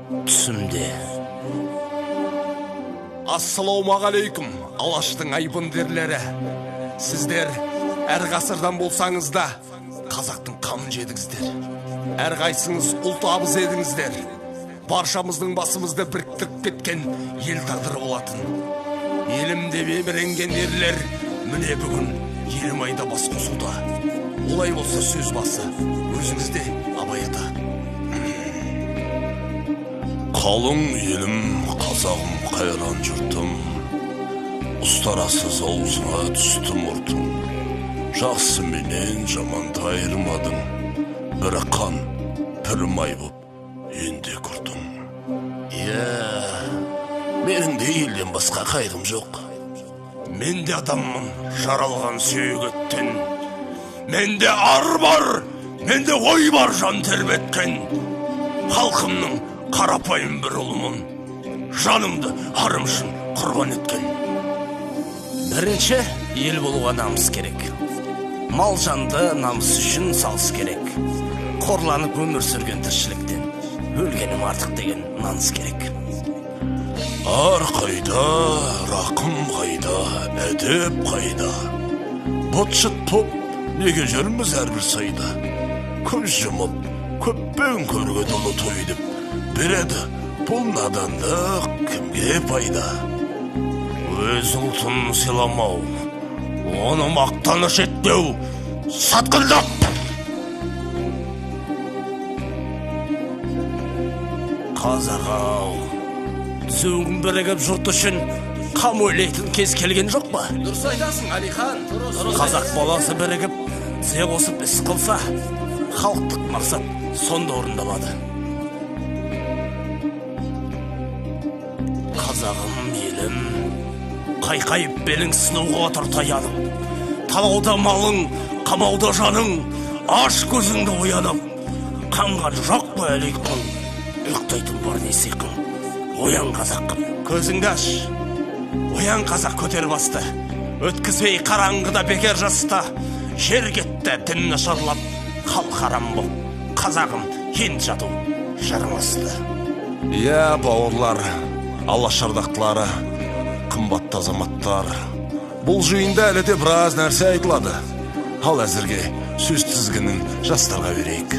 түсімде. Ассалаумағалейкум, Алаштың айбындерлері. Сіздер әр ғасырдан болсаңыз да қазақтың қамын жедіңіздер. Әр қайсыңыз ұлт абыз едіңіздер. Баршамыздың басымызды біріктіріп кеткен ел тағдыры болатын. Елім деп еміренген ерлер міне бүгін елім айда бас қосуда. Олай болса сөз басы өзіңізде, Абай ата. Қалың елім, қазағым, қайран жұртым, ұстарасыз аузыңа түсті мұртым. Жақсы менен жаманды айырмадың, бірі қан, бірі май боп енді күртім. Менің де елден басқа қайрым жоқ. Мен де адаммын, жаралған сүйгеттен. Менде ар бар, менде ой бар, жан тербеткен. Халқымның қарапайым бір ұлымын, жанымды арым үшін құрбан еткен. Бірінші, ел болуға намыс керек. Мал жанды намыс үшін салыс керек. Қорланып өмір сүрген тіршіліктен өлгенім артық деген наныс керек. Ар қайда, рақым қайда, әдеп қайда. Бұтшыт боп, неге жүрміз әрбір сайда. Көз жұмып, көппен көрге толы той деп береді. Бұл надандық кімге пайда? Өз ұлтын сыйламау, оны мақтаныш еттеу, сатқындық. Қазақ-ау, сөңгін бірігіп жұрт үшін қам ойлайтын кез келген жоқ па? Дұрыс айтасың, Алихан. Қазақ баласы бірігіп, тізе қосып іс қылса, халықтық мақсат сонда орындалады. Қазағым, елім, қайқайып белің сынуға отыр таянып. Талауда малың, қамауда жаның, аш көзіңді оянып. Қанған жоқ па әлі күн, ұйықтайтын бар не сиқың. Оян қазақым, Көзіңді аш, оян қазақ көтер басты. Өткізбей қараңғыда бекер жаста. Жер кетті дін нашарлап, халық арам бол. Қазағым, ен жату жарамасты. Бауырлар, Алаш ардақтылары, қымбатты азаматтар. Бұл жиында әлі де біраз нәрсе айтылады. Ал әзірге сөз тізгінін жастарға берейік.